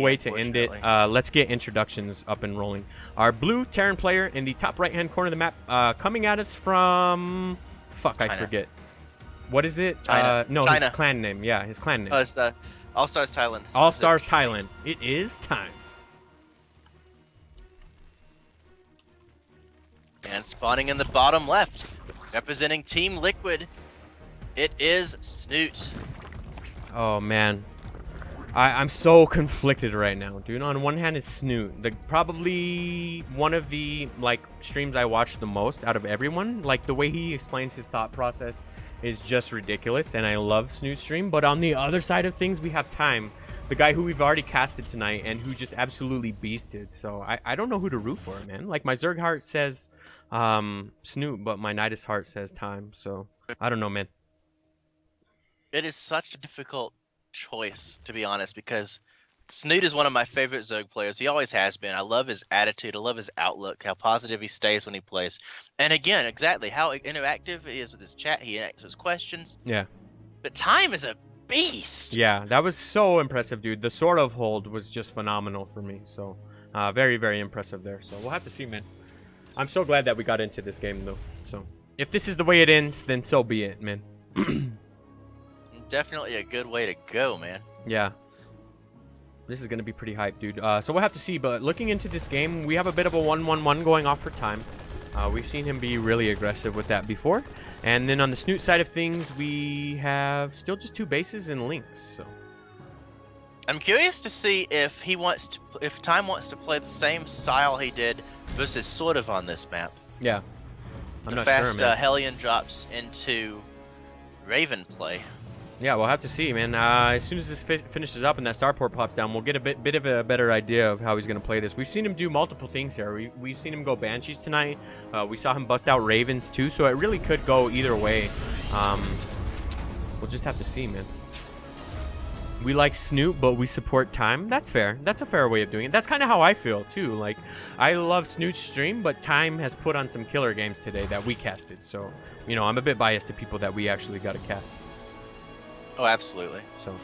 way to end it. Let's get introductions up and rolling. Our blue Terran player in the top right-hand corner of the map, coming at us from... Fuck, I forget. What is it? No, China. His clan name. Yeah, his clan name. Oh, it's the All Stars Thailand. All Stars Thailand. It is time. And spawning in the bottom left, representing Team Liquid, it is Snute. Oh, man. I'm so conflicted right now, dude. On one hand, it's Snute. Probably one of the, like, streams I watch the most out of everyone. Like, the way he explains his thought process is just ridiculous, and I love Snute's stream. But on the other side of things, we have Time, the guy who we've already casted tonight and who just absolutely beasted. So I don't know who to root for, man. Like, my Zerg heart says Snute, but my Nidus heart says Time. So I don't know, man. It is such a difficult choice, to be honest, because Snute is one of my favorite Zerg players. He always has been. I love his attitude. I love his outlook, how positive he stays when he plays. And again, exactly how interactive he is with his chat. He answers questions. Yeah. But Time is a beast. Yeah, that was so impressive, dude. The sort of hold was just phenomenal for me. So very, very impressive there. So we'll have to see, man. I'm so glad that we got into this game, though. So if this is the way it ends, then so be it, man. Definitely a good way to go, man. Yeah. This is going to be pretty hype, dude. So we'll have to see. But looking into this game, we have a bit of a 1-1-1 going off for Time. We've seen him be really aggressive with that before. And then on the Snute side of things, we have still just 2 bases and links. So I'm curious to see if if Time wants to play the same style he did versus sort of on this map. Yeah. I'm not fast sure, Hellion drops into Raven play. Yeah, we'll have to see, man. As soon as this finishes up and that starport pops down, we'll get a bit of a better idea of how he's going to play this. We've seen him do multiple things here. We've seen him go Banshees tonight. We saw him bust out Ravens too, so it really could go either way. We'll just have to see, man. We like Snute, but we support Time. That's fair. That's a fair way of doing it. That's kind of how I feel, too. Like, I love Snute's stream, but Time has put on some killer games today that we casted. So, you know, I'm a bit biased to people that we actually got to cast. Oh, absolutely. So,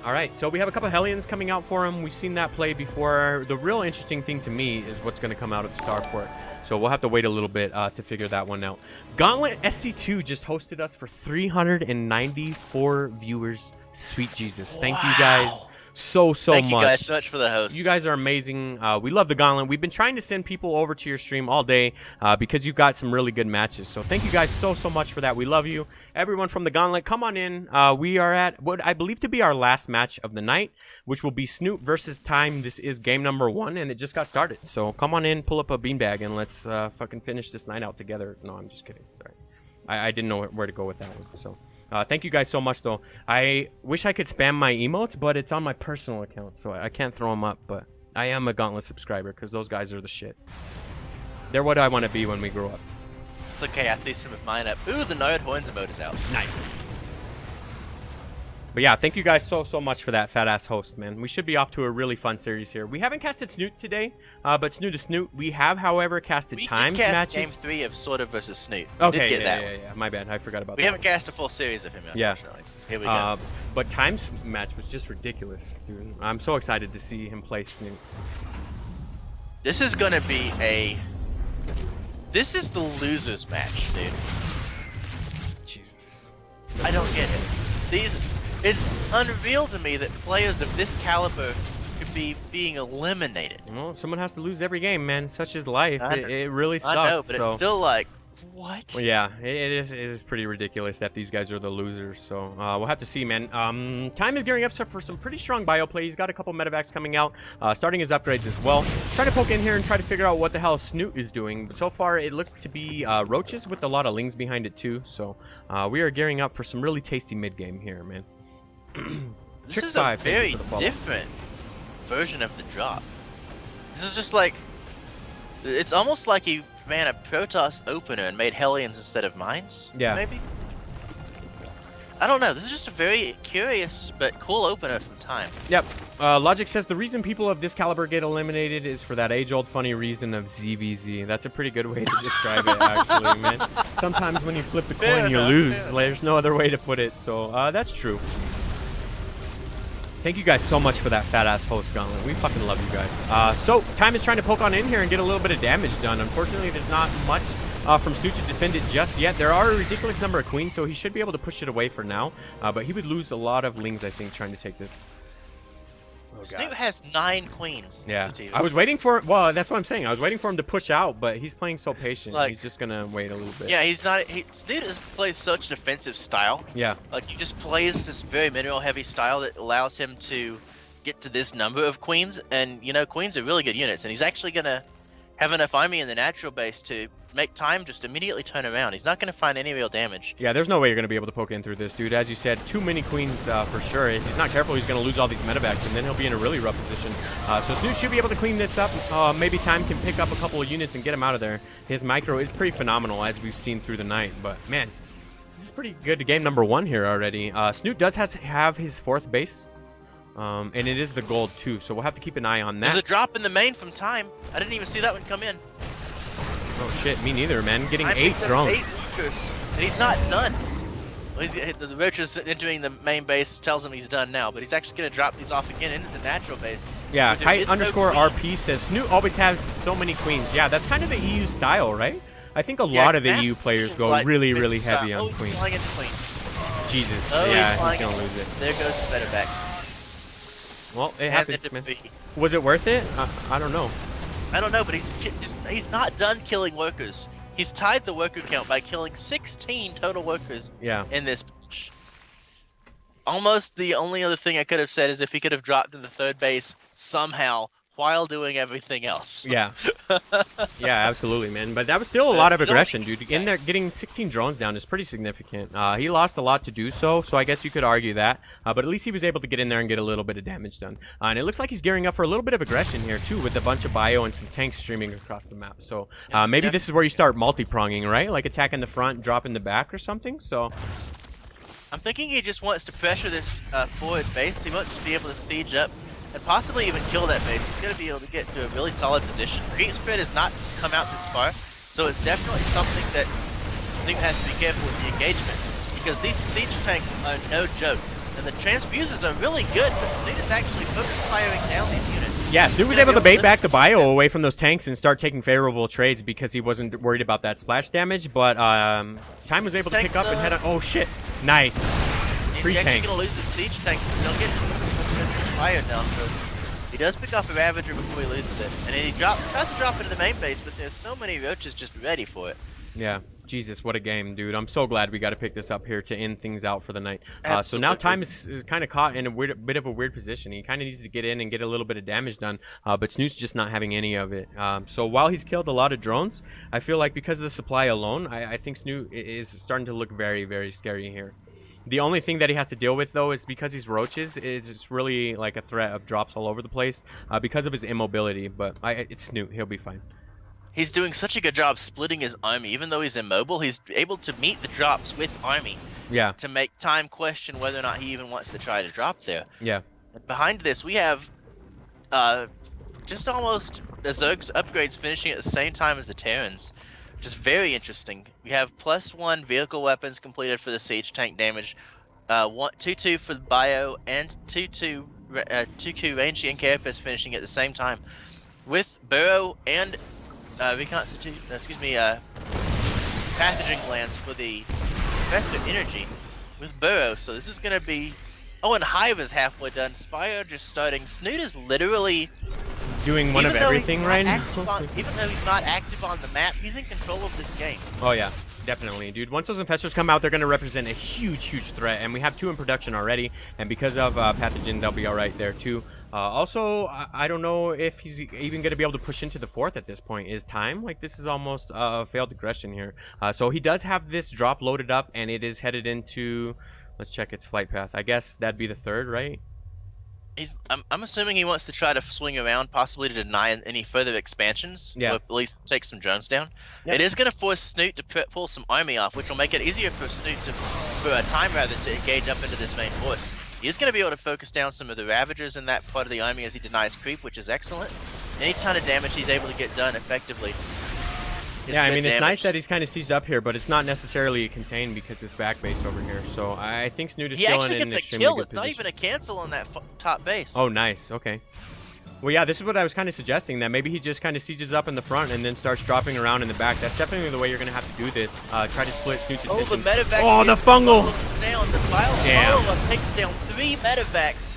all right. So we have a couple of Hellions coming out for him. We've seen that play before. The real interesting thing to me is what's going to come out of the starport. So we'll have to wait a little bit to figure that one out. Gauntlet SC2 just hosted us for 394 viewers. Sweet Jesus. Thank you guys so much. Thank you guys so much for the host. You guys are amazing. We love the Gauntlet. We've been trying to send people over to your stream all day because you've got some really good matches. So thank you guys so much for that. We love you. Everyone from the Gauntlet, come on in. We are at what I believe to be our last match of the night, which will be Snute versus Time. This is game number 1, and it just got started. So come on in, pull up a beanbag, and let's fucking finish this night out together. No, I'm just kidding. Sorry. I didn't know where to go with that one. So thank you guys so much, though. I wish I could spam my emotes, but it's on my personal account, so I can't throw them up. But I am a Gauntlet subscriber because those guys are the shit. They're what I want to be when we grow up. It's okay, I threw some of mine up. Ooh, the Node Horns emote is out. Nice. But yeah, thank you guys so much for that fat-ass host, man. We should be off to a really fun series here. We haven't casted Snute today, but Snute to Snute. We have, however, casted Times matches. We did cast Game 3 of Sort of versus Snute. Okay, yeah. My bad. I forgot about that. We haven't cast a full series of him, unfortunately. Yeah. Here we go. But Times match was just ridiculous, dude. I'm so excited to see him play Snute. This is going to be a... This is the loser's match, dude. Jesus. I don't get it. It's unreal to me that players of this caliber could be being eliminated. Well, someone has to lose every game, man. Such is life. It really sucks. I know, but it's still like, what? Well, yeah, it is pretty ridiculous that these guys are the losers. So we'll have to see, man. Time is gearing up for some pretty strong bio play. He's got a couple medevacs coming out, starting his upgrades as well. Trying to poke in here and try to figure out what the hell Snute is doing. But so far, it looks to be roaches with a lot of lings behind it too. So we are gearing up for some really tasty mid game here, man. This is a very different version of the drop. This is just like, it's almost like he ran a Protoss opener and made Hellions instead of mines. Yeah. Maybe? I don't know. This is just a very curious but cool opener from Time. Yep. Logic says the reason people of this caliber get eliminated is for that age-old funny reason of ZVZ. That's a pretty good way to describe it, actually, man. Sometimes when you flip the coin, you lose. There's no other way to put it. So that's true. Thank you guys so much for that fat-ass host gauntlet. We fucking love you guys. So, Time is trying to poke on in here and get a little bit of damage done. Unfortunately, there's not much from Snute to defend it just yet. There are a ridiculous number of queens, so he should be able to push it away for now. But he would lose a lot of lings, I think, trying to take this. Oh, Snute has 9 queens. Yeah, I was waiting for it. Well, that's what I'm saying. I was waiting for him to push out, but he's playing so patient. Like, he's just gonna wait a little bit. Yeah, he's not. Snute plays such an offensive style. Yeah. Like he just plays this very mineral-heavy style that allows him to get to this number of queens, and you know, queens are really good units, and he's actually gonna have enough army in the natural base to make Time just immediately turn around. He's not going to find any real damage. Yeah, there's no way you're going to be able to poke in through this, dude. As you said, too many queens for sure. If he's not careful, he's going to lose all these medevacs, and then he'll be in a really rough position. So Snute should be able to clean this up. Maybe Time can pick up a couple of units and get him out of there. His micro is pretty phenomenal, as we've seen through the night. But, man, this is pretty good to game number 1 here already. Snute does have his 4th base. And it is the gold, too, so we'll have to keep an eye on that. There's a drop in the main from Time. I didn't even see that one come in. Oh shit, me neither, man. Getting 8 drones. 8 roaches, and he's not done. Well, the roaches entering the main base tells him he's done now, but he's actually going to drop these off again into the natural base. Yeah, Kite_RP says, Snute always has so many queens. Yeah, that's kind of the EU style, right? I think a lot of the EU players go really, really heavy on queens. He's flying into queens. Jesus, oh, yeah, he's going to lose it. There goes the better back. Well, it happens, man. Was it worth it? I don't know. I don't know, but he's not done killing workers. He's tied the worker count by killing 16 total workers in this push. Almost the only other thing I could have said is if he could have dropped to the 3rd base somehow while doing everything else. Yeah. Yeah, absolutely, man. But that was still a lot of aggression, dude. In there, getting 16 drones down is pretty significant. He lost a lot to do so I guess you could argue that. But at least he was able to get in there and get a little bit of damage done. And it looks like he's gearing up for a little bit of aggression here, too, with a bunch of bio and some tanks streaming across the map. So maybe this is where you start multi-pronging, right? Like attack in the front, drop in the back or something. So I'm thinking he just wants to pressure this forward base. He wants to be able to siege up and possibly even kill that base. He's going to be able to get to a really solid position. Creep spread has not come out this far, so it's definitely something that Snute has to be careful with the engagement, because these siege tanks are no joke, and the transfuses are really good, but Snute is actually focus firing down these units. Yeah, Snute was able to bait back the bio away from those tanks and start taking favorable trades because he wasn't worried about that splash damage, but Time was able to pick up and head on. Oh shit, nice. 3 tanks. He's going to lose the siege tanks, but they'll get fire down, so he does pick off a Ravager before he loses it, and then he tries to drop into the main base, but there's so many roaches just ready for it. Yeah, Jesus, what a game, dude. I'm so glad we got to pick this up here to end things out for the night. So now Time is kind of caught in a bit of a weird position. He kind of needs to get in and get a little bit of damage done, but Snute's just not having any of it. So while he's killed a lot of drones, I feel like because of the supply alone, I think Snute is starting to look very, very scary here. The only thing that he has to deal with, though, is because he's roaches, it's really like a threat of drops all over the place because of his immobility. But it's Snute. He'll be fine. He's doing such a good job splitting his army. Even though he's immobile, he's able to meet the drops with army. Yeah. To make Time question whether or not he even wants to try to drop there. Yeah. And behind this, we have just almost the Zerg's upgrades finishing at the same time as the Terrans. Just very interesting. We have +1 vehicle weapons completed for the siege tank damage, 2-2 for the bio, and 2-2 ranging and carapace finishing at the same time, with burrow and pathogen glands for the Professor Energy with burrow. So this is going to be. Oh, and Hive is halfway done. Spire just starting. Snute is literally doing one of everything right now. Even though he's not active on the map, he's in control of this game. Oh yeah, definitely, dude. Once those infestors come out, they're going to represent a huge threat, and we have 2 in production already, and because of pathogen, they'll be all right there too. Also, I don't know if he's even going to be able to push into the 4th at this point. Is Time? Like, this is almost a failed aggression here. So he does have this drop loaded up, and it is headed into. Let's check its flight path. I guess that'd be the 3rd, right? I'm assuming he wants to try to swing around, possibly to deny any further expansions. Yeah. Or at least take some drones down. Yep. It is going to force Snute to pull some army off, which will make it easier for Snute Time to engage up into this main force. He is going to be able to focus down some of the Ravagers in that part of the army as he denies creep, which is excellent. Any ton of damage he's able to get done effectively. Yeah, I been mean, it's nice damaged. that he's kind of sieged up here, but it's not necessarily contained because this back base over here. So I think Snute is He still actually in an gets a extremely kill. good It's not position. even a cancel on that top base. Oh, nice. Okay. Well, yeah, this is what I was kind of suggesting, that maybe he just kind of sieges up in the front and then starts dropping around in the back. That's definitely the way you're going to have to do this. Try to split Snute's Oh, the attention. medevacs. Oh, the fungal. Down. The Bile Damn. follow-up takes down 3 medevacs.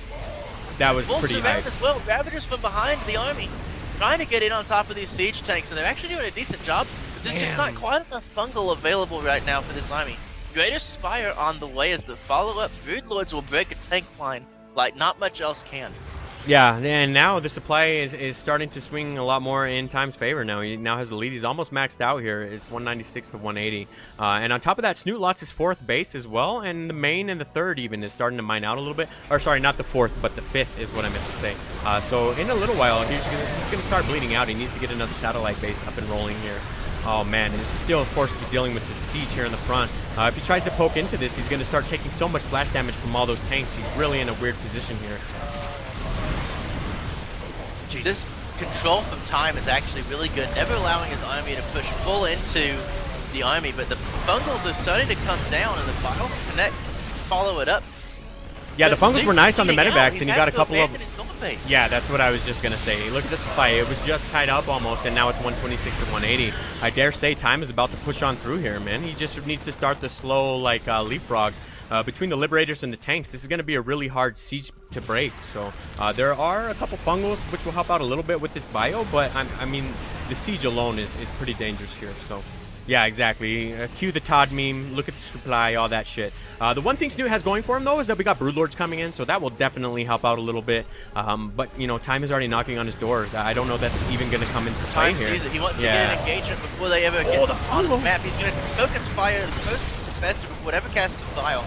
That was Full pretty surround hype. as well. Ravagers from behind the army, trying to get in on top of these siege tanks, and they're actually doing a decent job. But there's just not quite enough fungal available right now for this army. Greater Spire on the way as the follow-up. Brood Lords will break a tank line like not much else can. Yeah, and now the supply is starting to swing a lot more in Time's favor now. He now has the lead. He's almost maxed out here. It's 196 to 180. And on top of that, Snute lost his 4th base as well, and the main and the 3rd even is starting to mine out a little bit. Or sorry, not the 4th, but the 5th is what I meant to say. So in a little while, he's going to start bleeding out. He needs to get another satellite base up and rolling here. Oh man, and still of course dealing with the siege here in the front. If he tries to poke into this, he's going to start taking so much splash damage from all those tanks. He's really in a weird position here. This control from Time is actually really good, never allowing his army to push full into the army, but the fungals are starting to come down and the Biles connect, follow it up. Yeah, the fungals were nice on the medevacs, and he got a couple of... Base. Yeah, that's what I was just going to say. Look at this fight. It was just tied up almost, and now it's 126 to 180. I dare say Time is about to push on through here, man. He just needs to start the slow, like, leapfrog. Between the Liberators and the tanks, this is going to be a really hard siege to break. So there are a couple fungals which will help out a little bit with this bio, but I mean, the siege alone is pretty dangerous here. So yeah, exactly. Cue the Todd meme, look at the supply, all that shit. The one thing Snute has going for him, though, is that we got Broodlords coming in, so that will definitely help out a little bit. But, you know, Time is already knocking on his door. I don't know if that's even going to come into play here. He wants to get an engagement before they ever get on the map. He's going to focus fire first best of whatever casts a Bile,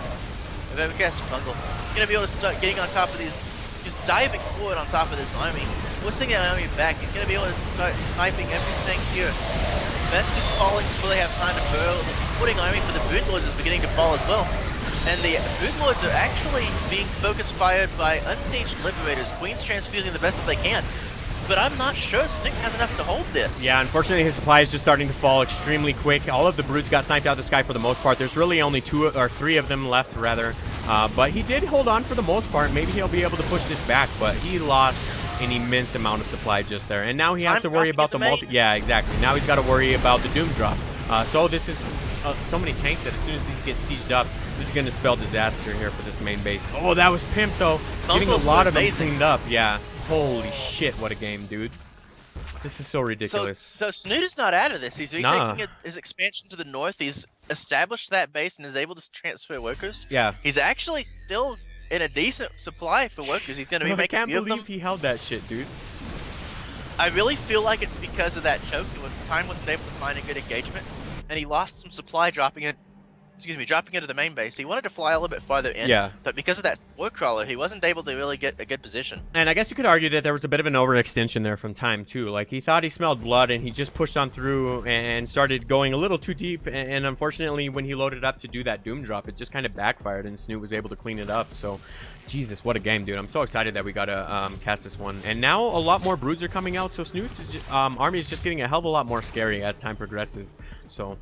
whatever casts a fungal. He's going to be able to start getting on top of these, just diving forward on top of this army, forcing the army back. He's going to be able to start sniping everything here. Best is falling before they have time to burrow. The supporting army for the Broodlords is beginning to fall as well. And the Broodlords are actually being focus fired by unsieged Liberators. Queen's transfusing the best that they can. But I'm not sure Snute has enough to hold this. Yeah, unfortunately his supply is just starting to fall extremely quick. All of the broods got sniped out of the sky for the most part. There's really only 2 or 3 of them left, rather. But he did hold on for the most part. Maybe he'll be able to push this back, but he lost an immense amount of supply just there. And now he has to worry about the multi... Yeah, exactly. Now he's got to worry about the Doom drop. So this is so many tanks that as soon as these get sieged up, this is going to spell disaster here for this main base. Oh, that was pimp, though. Getting a lot of them cleaned up. Yeah. Holy shit, what a game, dude. This is so ridiculous. So Snute is not out of this. He's retaking his expansion to the north. He's established that base and is able to transfer workers. Yeah. He's actually still in a decent supply for workers. He's going to be making I can't believe he held that shit, dude. I really feel like it's because of that choke. Time wasn't able to find a good engagement, and he lost some supply dropping into the main base. He wanted to fly a little bit farther in, but because of that spore crawler, he wasn't able to really get a good position. And I guess you could argue that there was a bit of an overextension there from Time, too. Like, he thought he smelled blood, and he just pushed on through and started going a little too deep, and unfortunately, when he loaded up to do that Doom drop, it just kind of backfired, and Snute was able to clean it up. So, Jesus, what a game, dude. I'm so excited that we got to cast this one. And now a lot more broods are coming out, so Snute's army is just getting a hell of a lot more scary as time progresses. So...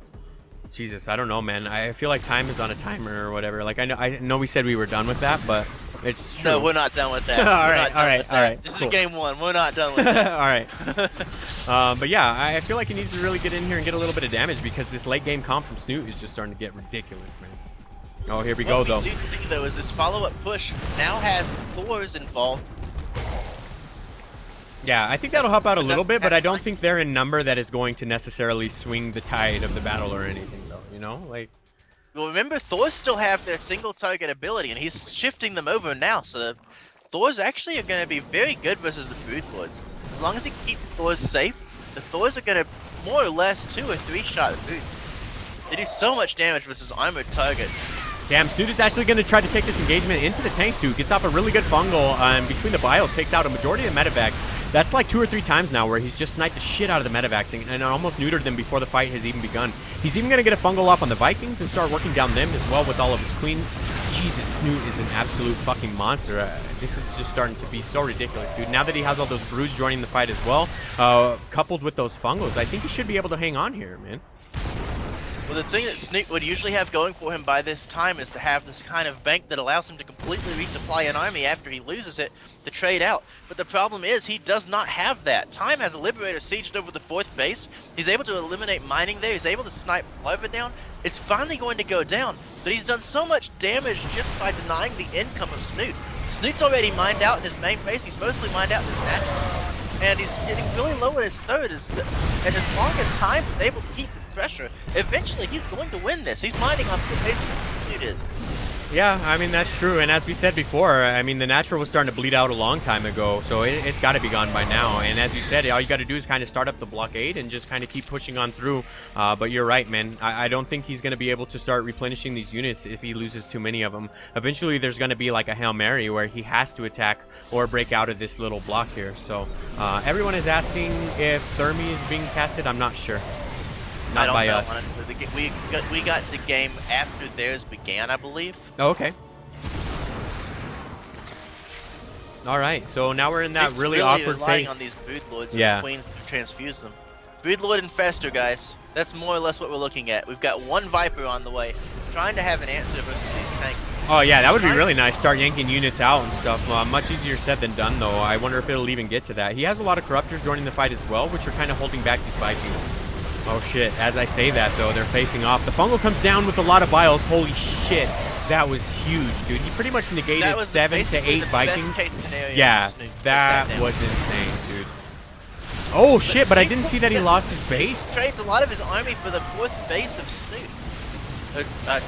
Jesus, I don't know, man. I feel like Time is on a timer or whatever. Like, I know we said we were done with that, but it's true. No, we're not done with that. all right. This cool. is game 1. We're not done with that. All right. But yeah, I feel like he needs to really get in here and get a little bit of damage because this late game comp from Snute is just starting to get ridiculous, man. Oh, here we go, though. What we do see, though, is this follow-up push now has Thors involved. Yeah, I think that'll help out a little bit, but I don't think they're in number that is going to necessarily swing the tide of the battle or anything, though, you know? Like... Well, remember, Thors still have their single target ability, and he's shifting them over now, so the Thors actually are going to be very good versus the Broodlords. As long as he keeps Thors safe, the Thors are going to more or less 2 or 3 shot food. They do so much damage versus armored targets. Damn, Snute is actually going to try to take this engagement into the tanks, too. Gets off a really good fungal, and between the bios, takes out a majority of the medevacs. That's like 2 or 3 times now where he's just sniped the shit out of the medevacs and almost neutered them before the fight has even begun. He's even going to get a fungal off on the Vikings and start working down them as well with all of his queens. Jesus, Snute is an absolute fucking monster. This is just starting to be so ridiculous, dude. Now that he has all those brews joining the fight as well, coupled with those fungals, I think he should be able to hang on here, man. Well, the thing that Snute would usually have going for him by this time is to have this kind of bank that allows him to completely resupply an army after he loses it to trade out. But the problem is he does not have that. Time has a Liberator sieged over the 4th base. He's able to eliminate mining there. He's able to snipe Larva down. It's finally going to go down, but he's done so much damage just by denying the income of Snute. Snute's already mined out in his main base. He's mostly mined out in his natural. And he's getting really low in his 3rd. And as long as Time is able to keep this pressure, eventually he's going to win this. He's mining on the pace that Snute is. Yeah, I mean, that's true. And as we said before, I mean, the natural was starting to bleed out a long time ago, so it's got to be gone by now. And as you said, all you got to do is kind of start up the blockade and just kind of keep pushing on through. But you're right, man. I don't think he's going to be able to start replenishing these units if he loses too many of them. Eventually, there's going to be like a Hail Mary where he has to attack or break out of this little block here. So everyone is asking if Thermi is being casted. I'm not sure. Not by us. Honestly. We got the game after theirs began, I believe. Oh, okay. All right, so now we're in that really awkward relying phase. on these Broodlords and the Queens to transfuse them. Broodlord and Fester, guys. That's more or less what we're looking at. We've got one Viper on the way, trying to have an answer versus these tanks. Oh yeah, that would be really nice. Start yanking units out and stuff. Much easier said than done, though. I wonder if it'll even get to that. He has a lot of Corruptors joining the fight as well, which are kind of holding back these Vikings. Oh shit, as I say that though, they're facing off. The fungal comes down with a lot of vials. Holy shit, that was huge, dude. He pretty much negated 7 to 8 Vikings. Yeah, that was insane, dude. Oh shit, but I didn't see that he lost his base. Trades a lot of his army for the 4th base of Snute.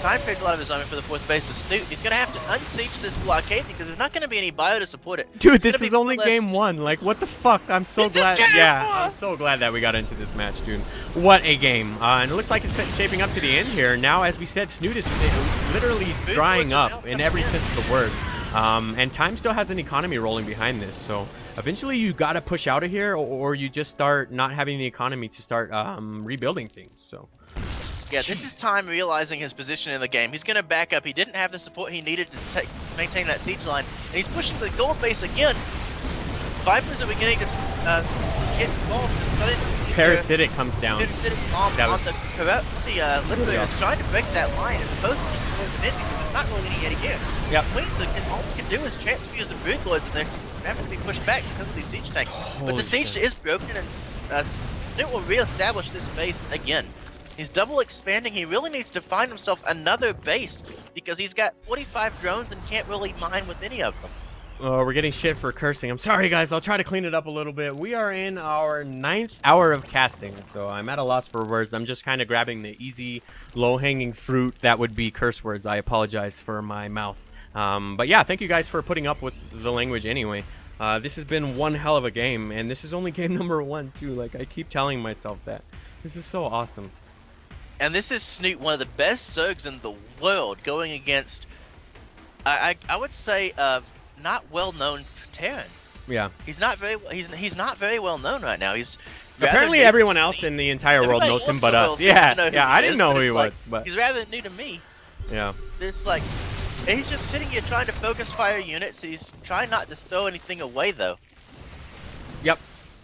Time trades a lot of his army for the 4th base of Snute. He's gonna have to unsiege this blockade because there's not gonna be any bio to support it. Dude, this is only game 1. Like, what the fuck? I'm so glad. Yeah, I'm so glad that we got into this match, dude. What a game. And it looks like it's shaping up to the end here. Now, as we said, Snute is literally drying up in every sense of the word. And Time still has an economy rolling behind this, so eventually you gotta push out of here, or you just start not having the economy to start rebuilding things. So yeah, this is Time realizing his position in the game. He's gonna back up. He didn't have the support he needed to maintain that siege line, and he's pushing the gold base again. Vipers are beginning to get involved. Parasitic comes down. Parasitic bomb on the Liberators trying to break that line. It's supposed to just close it in because there's not really any here. Yep. Queens, all we can do is transfuse the Broodlords, and they're having to be pushed back because of these siege tanks. But the siege is broken, and it will reestablish this base again. He's double expanding. He really needs to find himself another base because he's got 45 drones and can't really mine with any of them. Oh, we're getting shit for cursing. I'm sorry, guys. I'll try to clean it up a little bit. We are in our 9th hour of casting, so I'm at a loss for words. I'm just kind of grabbing the easy, low-hanging fruit that would be curse words. I apologize for my mouth. But yeah, thank you guys for putting up with the language anyway. This has been one hell of a game, and this is only game number 1, too. Like, I keep telling myself that. This is so awesome. And this is Snute, one of the best Zergs in the world, going against, I would say, not well-known Terran. Yeah. He's not very well known right now. He's apparently everyone else in the entire world knows him but us. Yeah, I didn't know who he was, but he's rather new to me. Yeah. It's like he's just sitting here trying to focus fire units. He's trying not to throw anything away though. Yep.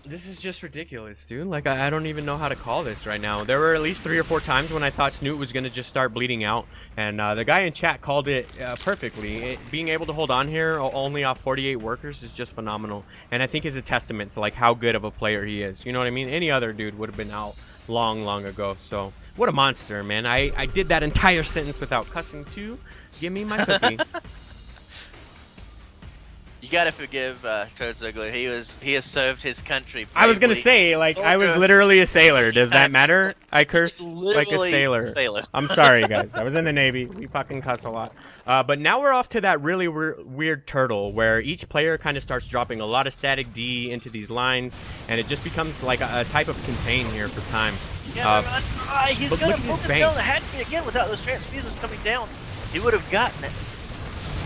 This is just ridiculous, dude. Like, I don't even know how to call this right now. There were at least 3 or 4 times when I thought Snute was going to just start bleeding out. And the guy in chat called it perfectly. Being able to hold on here only off 48 workers is just phenomenal. And I think is a testament to, like, how good of a player he is. You know what I mean? Any other dude would have been out long, long ago. So, what a monster, man. I did that entire sentence without cussing, too. Give me my cookie. You gotta forgive Toad Ziggler. He has served his country bravely. I was gonna say, like, I was literally a sailor. Does that matter? I curse like a sailor. I'm sorry, guys. I was in the Navy. We fucking cuss a lot. But now we're off to that really weird turtle where each player kind of starts dropping a lot of static D into these lines, and it just becomes like a type of contain here for Time. Yeah, he's gonna focus down the hatchery again without those transfuses coming down. He would have gotten it.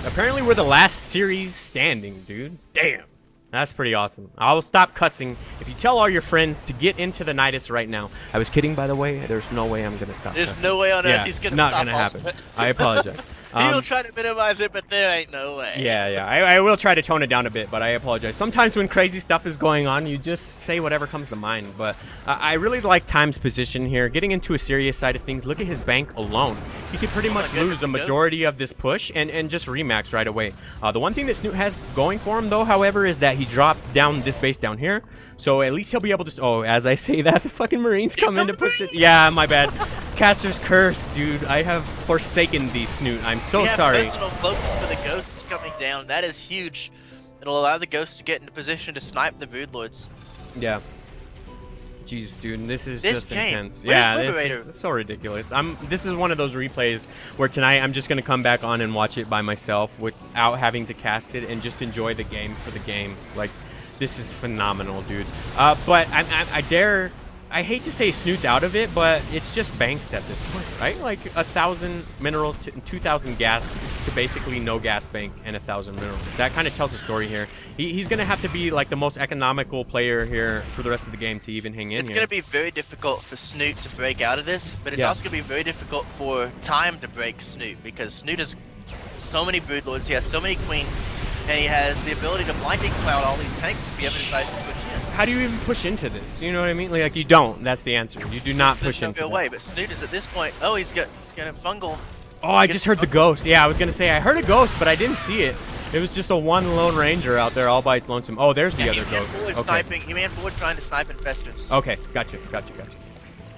Apparently we're the last series standing, dude. Damn. That's pretty awesome. I will stop cussing if you tell all your friends to get into the Nidus right now. I was kidding, by the way. There's no way I'm gonna stop. There's cussing. no way on earth he's gonna not stop. Gonna happen. I apologize. He'll try to minimize it, but there ain't no way. Yeah. I will try to tone it down a bit, but I apologize. Sometimes when crazy stuff is going on, you just say whatever comes to mind. But I really like Time's position here. Getting into a serious side of things, look at his bank alone. He could pretty much lose the majority of this push and just remax right away. The one thing that Snute has going for him, though, however, is that he dropped down this base down here. So at least he'll be able to... Oh, as I say that, the fucking Marines come in to push it. Yeah, my bad. Caster's curse, dude. I have forsaken thee, Snute. I'm so sorry. Personal cloaking for the ghosts coming down. That is huge. It'll allow the ghosts to get into position to snipe the Brood Lords. Yeah. Jeez, dude, this is just intense. Where's Yeah, Liberator? this is so ridiculous. This is one of those replays where tonight I'm just gonna come back on and watch it by myself without having to cast it and just enjoy the game for the game. Like, this is phenomenal, dude. But I hate to say Snute's out of it, but it's just banks at this point, right? Like 1,000 minerals to 2,000 gas to basically no gas bank and 1,000 minerals. That kind of tells a story here. He's going to have to be like the most economical player here for the rest of the game to even hang in. It's going to be very difficult for Snute to break out of this, but it's also going to be very difficult for Time to break Snute, because Snute has so many Brood Lords, he has so many Queens, and he has the ability to blinding cloud all these tanks if he ever decides to switch in. How do you even push into this? You know what I mean? Like you don't. That's the answer. You do not push into it. There's no way, but Snute is at this point. Oh, he's gonna fungal. Oh, I just heard the ghost. Yeah, I was gonna say I heard a ghost, but I didn't see it. It was just a one lone ranger out there all by its lonesome. Oh, there's the other ghost. Okay. Sniping. He ran forward trying to snipe infestors. Okay, gotcha.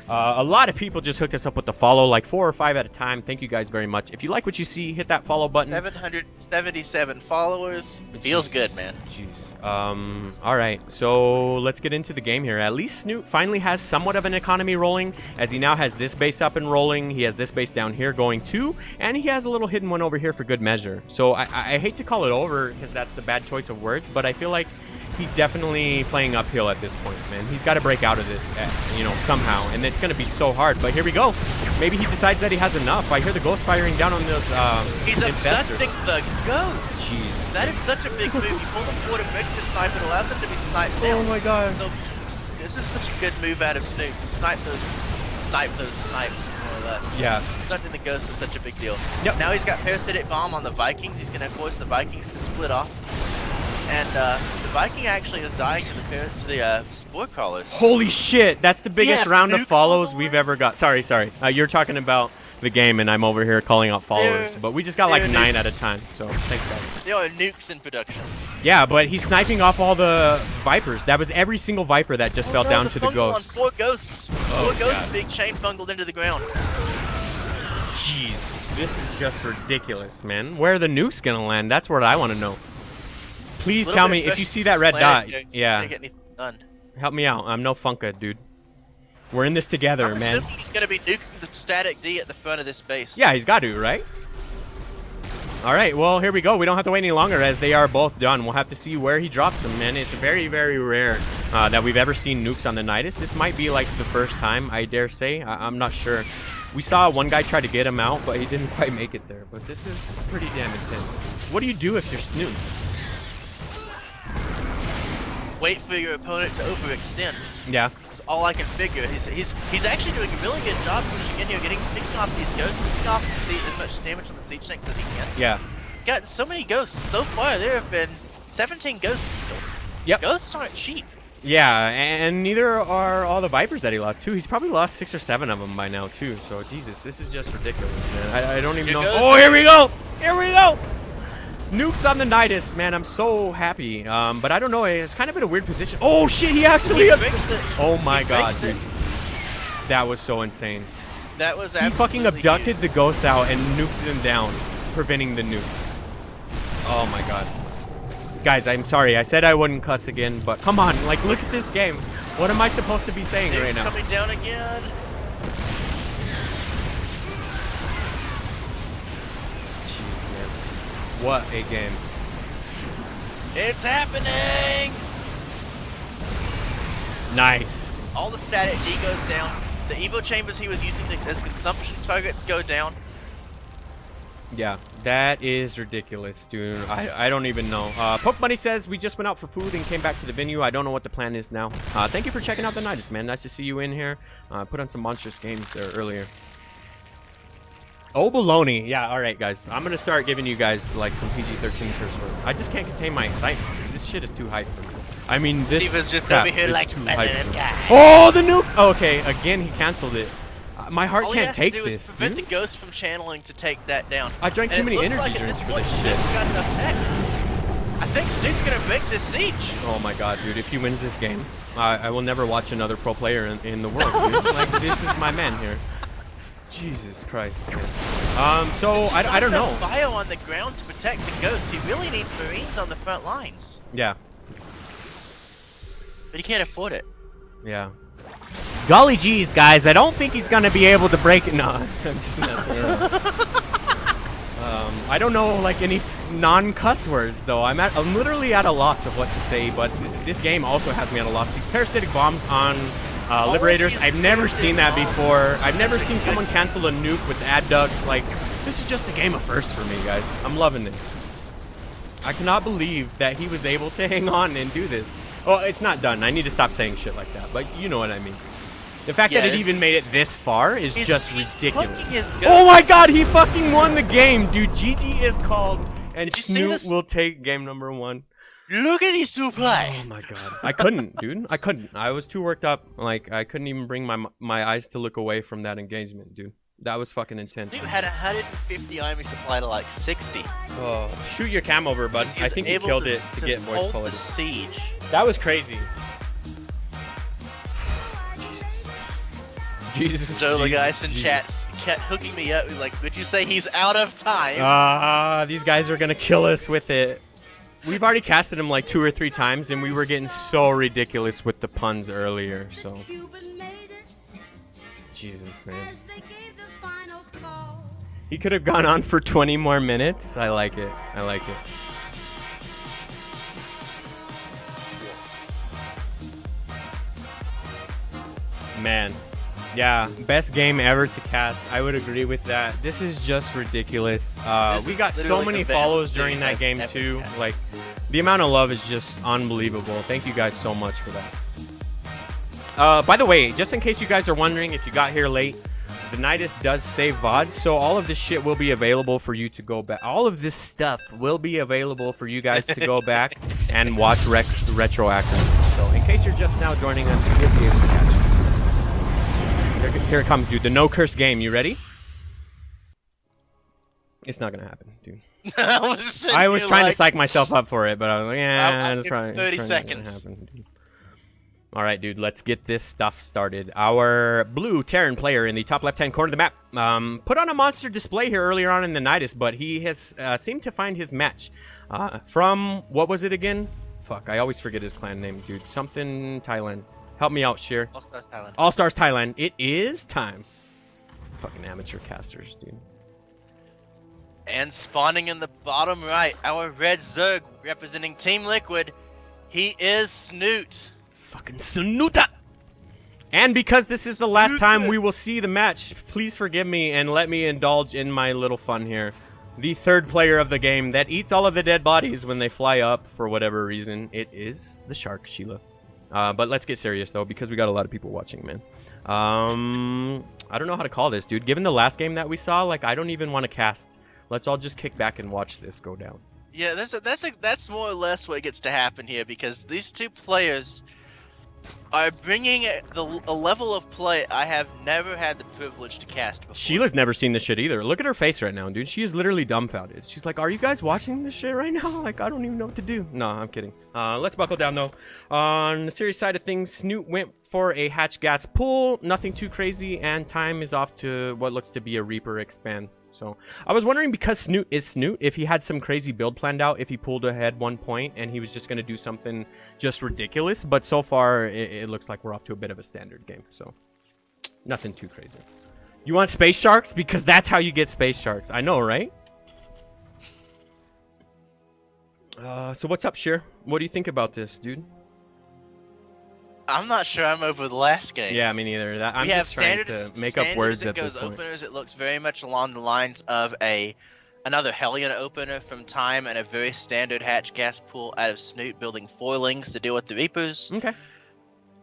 A lot of people just hooked us up with the follow, like 4 or 5 at a time. Thank you guys very much. If you like what you see, hit that follow button. 777 followers. Feels good, man. Jeez. All right, so let's get into the game here. At least Snute finally has somewhat of an economy rolling, as he now has this base up and rolling. He has this base down here going too, and he has a little hidden one over here for good measure. So I hate to call it over, because that's the bad choice of words, but I feel like he's definitely playing uphill at this point, man. He's got to break out of this, somehow, and it's going to be so hard. But here we go. Maybe he decides that he has enough. I hear the ghost firing down on those He's abducting the ghost. Jeez. That is such a big move. You pull them forward and breaks the snipe. It allows them to be sniped down. Oh my god. So this is such a good move out of Snute to snipe those snipes, more or less. Yeah. Abducting the ghost is such a big deal. Yep. Now he's got parasitic bomb on the Vikings. He's going to force the Vikings to split off. And the Viking actually is dying to the spore crawlers. Holy shit! That's the biggest round of follows we've ever got. Sorry. You're talking about the game, and I'm over here calling out followers. But we just got like 9 at a time. So thanks, guys. There are nukes in production. Yeah, but he's sniping off all the Vipers. That was every single Viper that just fell down to the ghosts. On 4 ghosts. 4 ghosts being chain fungled into the ground. Jeez, this is just ridiculous, man. Where are the nukes gonna land? That's what I want to know. Please tell me if you see that red dot. Yeah. Get anything done. Help me out. I'm no Funka, dude. We're in this together, man. He's gonna be nuking the static D at the front of this base. Yeah, he's got to, right? All right, well, here we go. We don't have to wait any longer, as they are both done. We'll have to see where he drops them, man. It's very, very rare that we've ever seen nukes on the Nidus. This might be like the first time, I dare say. I'm not sure. We saw one guy try to get him out, but he didn't quite make it there. But this is pretty damn intense. What do you do if you're Snute? Wait for your opponent to overextend. Yeah. That's all I can figure. He's actually doing a really good job pushing in here, picking off these ghosts, picking off as much damage on the siege tanks as he can. Yeah. He's gotten so many ghosts. So far, there have been 17 ghosts killed. Yep. Ghosts aren't cheap. Yeah, and neither are all the Vipers that he lost, too. He's probably lost 6 or 7 of them by now, too. So, Jesus, this is just ridiculous, man. I don't even know. Oh, here we go! Here we go! Nukes on the Nidus, man. I'm so happy. But I don't know. It's kind of in a weird position. Oh, shit. He actually... Oh, my God, dude. That was so insane. That was absolutely... He fucking abducted the ghosts out and nuked them down, preventing the nuke. Oh, my God. Guys, I'm sorry. I said I wouldn't cuss again, but come on. Like, look at this game. What am I supposed to be saying right now? Coming down again. What a game. It's happening! Nice. All the static D goes down. The Evo chambers he was using as consumption targets go down. Yeah, That is ridiculous, dude. I don't even know. Poke Bunny says, we just went out for food and came back to the venue. I don't know what the plan is now. Thank you for checking out the Nidus, man. Nice to see you in here. Put on some monstrous games there earlier. Oh, baloney. Yeah, all right, guys. I'm going to start giving you guys, like, some PG-13 curse words. I just can't contain my excitement, dude. This shit is too hype for me. I mean, this Tifa's just crap over here is like, too hype for me. Oh, the nuke! Okay, again, he canceled it. My heart can't take this, All he has to do is prevent the ghost from channeling to take that down. I drank too many energy drinks for this shit. Got enough tech. I think Snoot's going to break this siege. Oh, my God, dude. If he wins this game, I will never watch another pro player in the world, dude. Like, this is my man here. Jesus Christ. So I don't know. Bio on the ground to protect the ghost. He really needs Marines on the front lines. Yeah. But he can't afford it. Yeah. Golly geez, guys, I don't think he's gonna be able to break it. No, I'm just messing around. I don't know like any non-cuss words though. I'm literally at a loss of what to say, but this game also has me at a loss. These parasitic bombs on Liberators, I've never seen that before. I've never seen someone cancel a nuke with adducts. Like, this is just a game of firsts for me, guys. I'm loving it. I cannot believe that he was able to hang on and do this. Oh, it's not done. I need to stop saying shit like that, but you know what I mean. The fact that it even made it this far is just ridiculous. Oh my God, he fucking won the game, dude. GG is called, and Snoot will take game number 1. Look at these two play. Oh my God, I couldn't, dude. I couldn't. I was too worked up. Like, I couldn't even bring my eyes to look away from that engagement, dude. That was fucking intense. Snoot had 150 army supply to like 60. Oh, shoot your cam over, bud. I think he killed it to get voice quality. The siege. That was crazy. Jesus. So the guys in chat kept hooking me up. He's like, "Would you say he's out of time?" These guys are gonna kill us with it. We've already casted him like 2 or 3 times, and we were getting so ridiculous with the puns earlier. So, Jesus, man. He could have gone on for 20 more minutes. I like it. I like it. Man. Yeah, best game ever to cast. I would agree with that. This is just ridiculous. We got so many follows during that game too. Like, the amount of love is just unbelievable. Thank you guys so much for that. By the way, just in case you guys are wondering if you got here late, the Nidus does save VODs, so all of this shit will be available for you to go back. All of this stuff will be available for you guys to go back and watch retroactively. So in case you're just now joining us, you will be able to catch this. Here it comes, dude. The no curse game. You ready? It's not gonna happen, dude. I was trying to psych myself up for it, but I was like, yeah, it's probably 30 seconds. Happen, dude. All right, dude. Let's get this stuff started. Our blue Terran player in the top left-hand corner of the map put on a monster display here earlier on in the Nidus, but he has seemed to find his match from what was it again? Fuck, I always forget his clan name, dude. Something Thailand. Help me out, Sheer. All Stars Thailand. All Stars Thailand. It is time. Fucking amateur casters, dude. And spawning in the bottom right, our red Zerg representing Team Liquid. He is Snoot. Fucking Snoota. And because this is the last time we will see the match, please forgive me and let me indulge in my little fun here. The third player of the game that eats all of the dead bodies when they fly up for whatever reason. It is the Shark, Sheila. But let's get serious, though, because we got a lot of people watching, man. I don't know how to call this, dude. Given the last game that we saw, like, I don't even want to cast. Let's all just kick back and watch this go down. Yeah, that's more or less what gets to happen here, because these two players are bringing a level of play I have never had the privilege to cast before. Sheila's never seen this shit either. Look at her face right now, dude. She is literally dumbfounded. She's like, are you guys watching this shit right now? Like, I don't even know what to do. No, I'm kidding. Let's buckle down, though. On the serious side of things, Snoot went for a hatch gas pull. Nothing too crazy, and time is off to what looks to be a Reaper expand. So I was wondering, because Snoot is Snoot, if he had some crazy build planned out, if he pulled ahead 1 point and he was just going to do something just ridiculous. But so far, it looks like we're off to a bit of a standard game. So nothing too crazy. You want Space Sharks? Because that's how you get Space Sharks. I know, right? So what's up, Sheer? What do you think about this, dude? I'm not sure I'm over the last game. Yeah, me neither. I'm just trying to make up words at this point. Openers, it looks very much along the lines of a Another Hellion opener from Time and a very standard hatch gas pool out of Snute, building foilings to deal with the Reapers. Okay.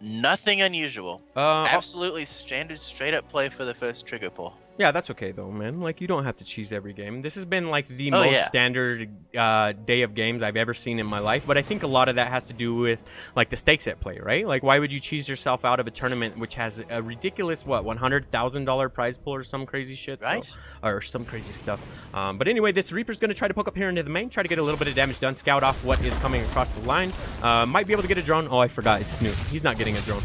Nothing unusual. Absolutely standard, straight up play for the first trigger pull. Yeah, that's okay though, man. Like, you don't have to cheese every game. This has been like the most standard day of games I've ever seen in my life. But I think a lot of that has to do with like the stakes at play, right? Like, why would you cheese yourself out of a tournament which has a ridiculous what $100,000 prize pool or some crazy shit, right? So, or some crazy stuff. But anyway, this Reaper's gonna try to poke up here into the main, try to get a little bit of damage done, scout off what is coming across the line. Might be able to get a drone. Oh, I forgot, it's Snoot. He's not getting a drone.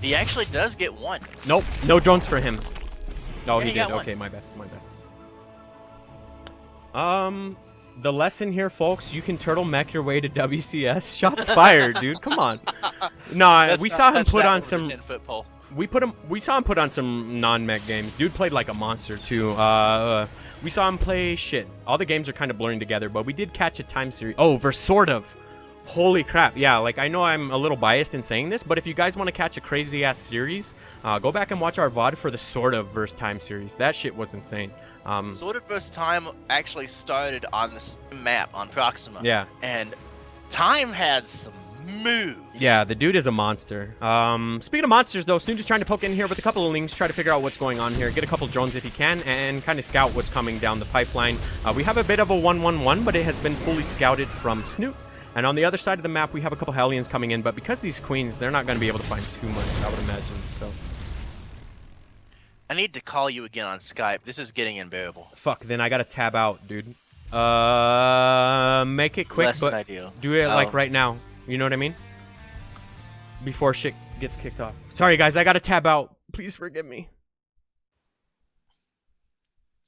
He actually does get one. Nope, no drones for him. Oh, Yeah, he he did. got Okay, my bad. The lesson here, folks, you can turtlemech your way to WCS. Shots fired, dude. Come on. No, we saw him put on some. 10-foot pole. We saw him put on some non-mech games. Dude played like a monster too. We saw him play shit. All the games are kind of blurring together, but we did catch a time series. Oh, sort of. Holy crap. Yeah, like, I know I'm a little biased in saying this, but if you guys want to catch a crazy-ass series, go back and watch our VOD for the Sort of versus Time series. That shit was insane. Sort of versus Time actually started on the same map on Proxima. Yeah. And Time had some moves. Yeah, the dude is a monster. Speaking of monsters, though, Snoot is trying to poke in here with a couple of links, try to figure out what's going on here, get a couple drones if he can, and kind of scout what's coming down the pipeline. We have a bit of a 1-1-1, but it has been fully scouted from Snoot. And on the other side of the map, we have a couple Hellions coming in, but because these queens, they're not going to be able to find too much, I would imagine, so. I need to call you again on Skype. This is getting unbearable. Fuck, then I got to tab out, dude. Make it quick, Less but ideal. do it like right now. You know what I mean? Before shit gets kicked off. Sorry, guys, I got to tab out. Please forgive me.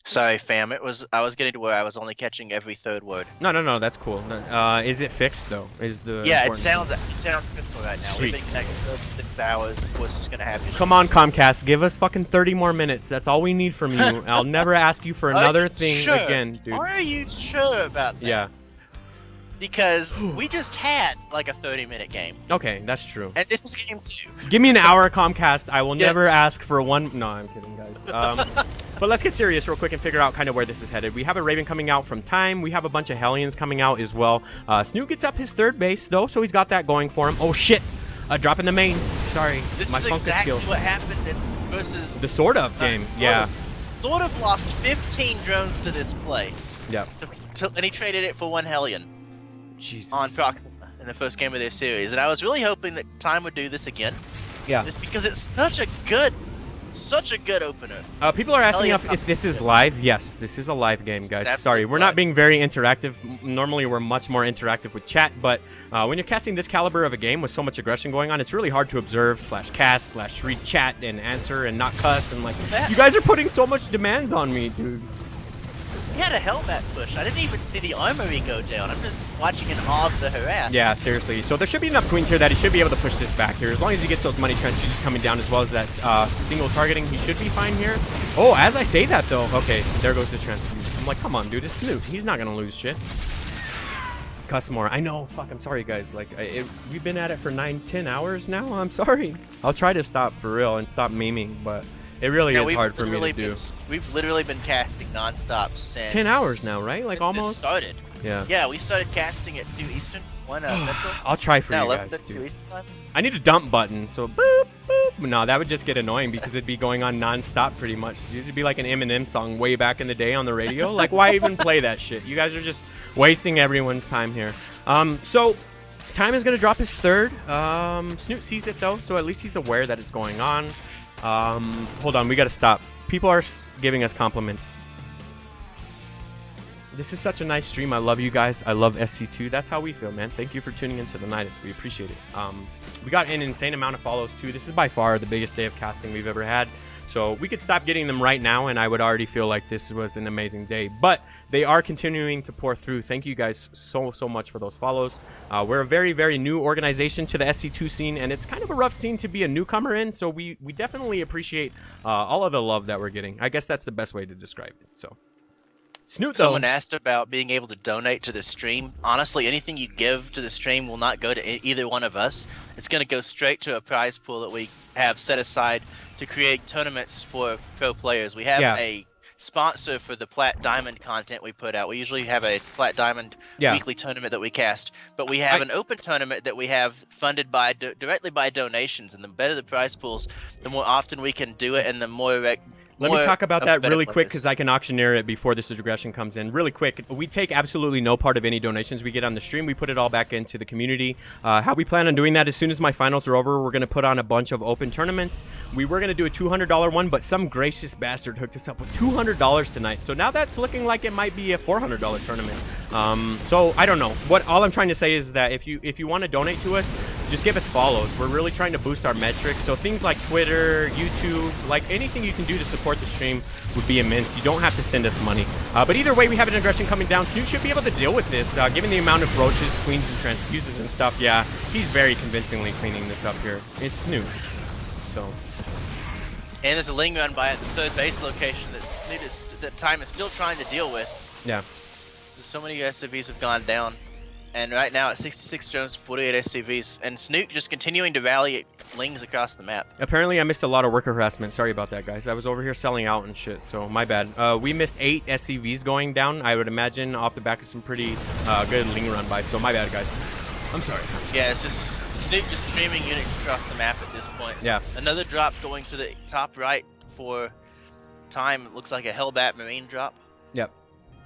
Sorry, fam. I was getting to where I was only catching every third word. No, that's cool. Is it fixed though? Is the Yeah, it important- sounds crystal right now. Sweet. We've been connected for 6 hours. Of course, it's gonna happen. Come on, Comcast, give us fucking 30 more minutes. That's all we need from you. I'll never ask you for another thing again, dude. Are you sure about that? Yeah. Because we just had like a 30-minute game. Okay, that's true. And this is game 2. Give me an hour, Comcast. I will never Yes. ask for one. No, I'm kidding, guys. But let's get serious real quick and figure out kind of where this is headed. We have a Raven coming out from Time. We have a bunch of Hellions coming out as well. Snoot gets up his third base, though, so he's got that going for him. Oh, shit. Drop in the main. Sorry. This my is Funkus exactly skills. what happened in versus The sort of game. Yeah. Sort of lost 15 drones to this play. Yeah. And he traded it for 1 Hellion Jesus. on Proxima in the first game of their series. And I was really hoping that Time would do this again. Yeah. Just because it's such a good opener. People are asking Hellion if this is live. Yes, this is a live game, guys. That's Sorry, we're not live. being very interactive. Normally, we're much more interactive with chat, but when you're casting this caliber of a game with so much aggression going on, it's really hard to observe, /cast, /read chat and answer and not cuss. And like, you guys are putting so much demands on me, dude. He had a Hellbat push. I didn't even see the armory go down. I'm just watching in awe of the harass. Yeah, seriously. So there should be enough queens here that he should be able to push this back here. As long as he gets those money transfusions coming down as well as that single targeting, he should be fine here. Oh, as I say that, though. Okay, there goes the transfusion. I'm like, come on, dude. It's Snoot. He's not going to lose shit. Cuss more. I know. Fuck, I'm sorry, guys. Like, we've been at it for 9-10 hours now. I'm sorry. I'll try to stop for real and stop memeing, but it really is hard for me to do. We've literally been casting nonstop since 10 hours now, right? Like, since almost? this started. Yeah. Yeah, we started casting at 2 Eastern, 1 Central. I'll try for Now you 11 guys, to 2 dude. Eastern time. I need a dump button, so boop, boop. No, that would just get annoying because it'd be going on non-stop pretty much. It'd be like an Eminem song way back in the day on the radio. Like, why even play that shit? You guys are just wasting everyone's time here. So, Time is going to drop his third. Snoot sees it, though, so at least he's aware that it's going on. Hold on, we got to stop. People are giving us compliments. This is such a nice stream. I love you guys. I love SC2. That's how we feel, man. Thank you for tuning into the Nidus. We appreciate it. We got an insane amount of follows, too. This is by far the biggest day of casting we've ever had. So we could stop getting them right now, and I would already feel like this was an amazing day. But they are continuing to pour through. Thank you guys so much for those follows. We're a very, very new organization to the SC2 scene, and it's kind of a rough scene to be a newcomer in. So we definitely appreciate all of the love that we're getting. I guess that's the best way to describe it. So. Snoot, though. Someone asked about being able to donate to the stream. Honestly, anything you give to the stream will not go to either one of us. It's going to go straight to a prize pool that we have set aside to create tournaments for pro players. We have a sponsor for the Plat Diamond content we put out. We usually have a Plat Diamond weekly tournament that we cast, but we have an open tournament that we have funded by directly by donations. And the better the prize pools, the more often we can do it, and the more. Let me talk about that really quick because I can auctioneer it before this regression comes in. Really quick, we take absolutely no part of any donations we get on the stream. We put it all back into the community. How we plan on doing that, as soon as my finals are over, we're going to put on a bunch of open tournaments. We were going to do a $200 one, but some gracious bastard hooked us up with $200 tonight. So now that's looking like it might be a $400 tournament. So I don't know. All I'm trying to say is that if you want to donate to us, just give us follows. We're really trying to boost our metrics. So things like Twitter, YouTube, like anything you can do to support the stream would be immense. You don't have to send us money. But either way, we have an aggression coming down. Snute should be able to deal with this, given the amount of roaches, queens, and transfuses and stuff. Yeah, he's very convincingly cleaning this up here. It's Snute. So. And there's a ling run by at the third base location that Time is still trying to deal with. Yeah. So many SCVs have gone down. And right now at 66 drones, 48 SCVs, and Snute just continuing to rally lings across the map. Apparently, I missed a lot of worker harassment. Sorry about that, guys. I was over here selling out and shit, so my bad. We missed 8 SCVs going down, I would imagine, off the back of some pretty good ling run by, so my bad, guys. I'm sorry. Yeah, it's just Snute just streaming units across the map at this point. Yeah. Another drop going to the top right for Time. It looks like a Hellbat Marine drop. Yep.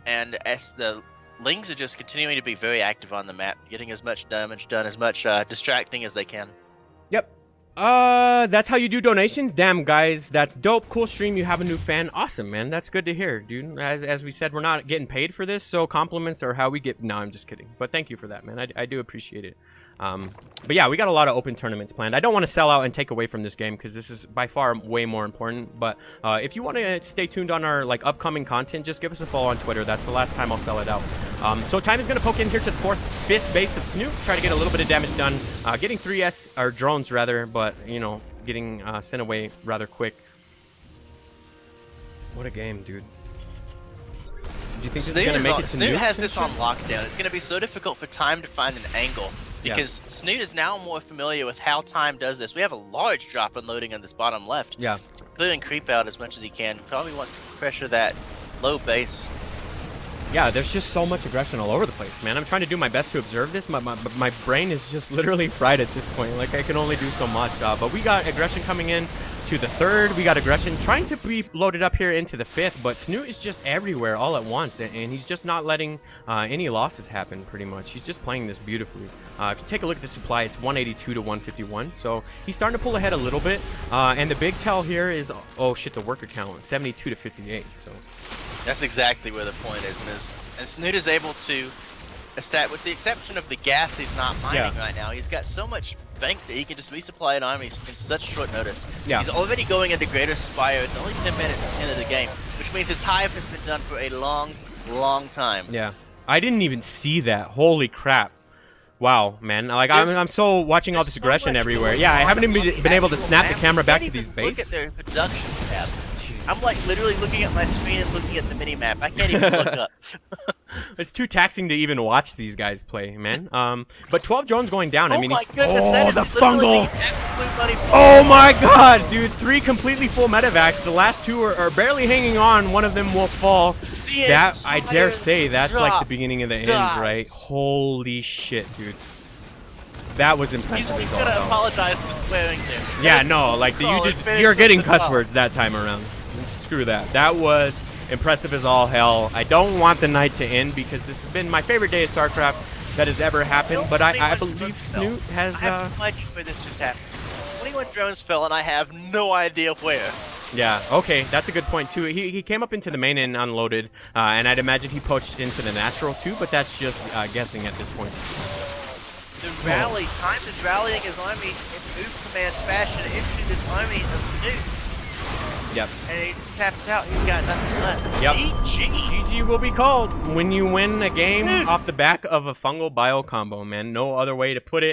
And as the lings are just continuing to be very active on the map, getting as much damage done, as much distracting as they can. Yep. That's how you do donations? Damn, guys, that's dope. Cool stream. You have a new fan. Awesome, man. That's good to hear, dude. As we said, we're not getting paid for this, so compliments are how we get... No, I'm just kidding. But thank you for that, man. I do appreciate it. But yeah, we got a lot of open tournaments planned. I don't want to sell out and take away from this game because this is by far way more important. But if you want to stay tuned on our upcoming content, just give us a follow on Twitter. That's the last time I'll sell it out. So Time is going to poke in here to the 5th base of Snute, try to get a little bit of damage done, getting 3 drones rather, but you know, getting sent away rather quick. What a game, dude. Do you think this is going to make it to Snute has this on lockdown. It's going to be so difficult for Time to find an angle. Because Snute is now more familiar with how Time does this. We have a large drop unloading on this bottom left. Yeah. Clearing creep out as much as he can. Probably wants to pressure that low base. Yeah, there's just so much aggression all over the place, man. I'm trying to do my best to observe this. My brain is just literally fried at this point. Like, I can only do so much. But we got aggression coming in to the 3rd. We got aggression trying to be loaded up here into the 5th. But Snute is just everywhere all at once. And he's just not letting any losses happen, pretty much. He's just playing this beautifully. If you take a look at the supply, it's 182 to 151. So he's starting to pull ahead a little bit. And the big tell here is, oh, shit, the worker count, 72 to 58. So... That's exactly where the point is, and Snute is able to, with the exception of the gas he's not mining right now, he's got so much bank that he can just resupply an army in such short notice. Yeah. He's already going into Greater Spire. It's only 10 minutes into the game, which means his hive has been done for a long, long time. Yeah, I didn't even see that. Holy crap. Wow, man. Like, I'm so watching all this aggression everywhere. Yeah, I haven't even been able to snap the camera back to these bases. Look at their production tab. I'm like literally looking at my screen and looking at the mini map. I can't even look up. It's too taxing to even watch these guys play, man. But 12 drones going down. I mean, my goodness, that is the fungal. The absolute money. Oh my god, dude! 3 completely full medevacs. The last 2 are barely hanging on. One of them will fall. That, I dare say, that's like the beginning of the end, right? Holy shit, dude. That was impressive. He's gonna apologize for swearing there. Yeah, no, like you're getting cuss words that time around. Screw that. That was impressive as all hell. I don't want the night to end because this has been my favorite day of StarCraft that has ever happened. But I believe Snute has. I have no idea where this just happened. 21 drones fell and I have no idea where. Yeah, okay, that's a good point too. He came up into the main and unloaded, and I'd imagine he poached into the natural too, but that's just guessing at this point. The rally, Time is rallying his army in move command fashion into this army of Snute. Yep. And he tapped out. He's got nothing left. Yep. GG. GG will be called when you win a game off the back of a fungal bio combo, man. No other way to put it.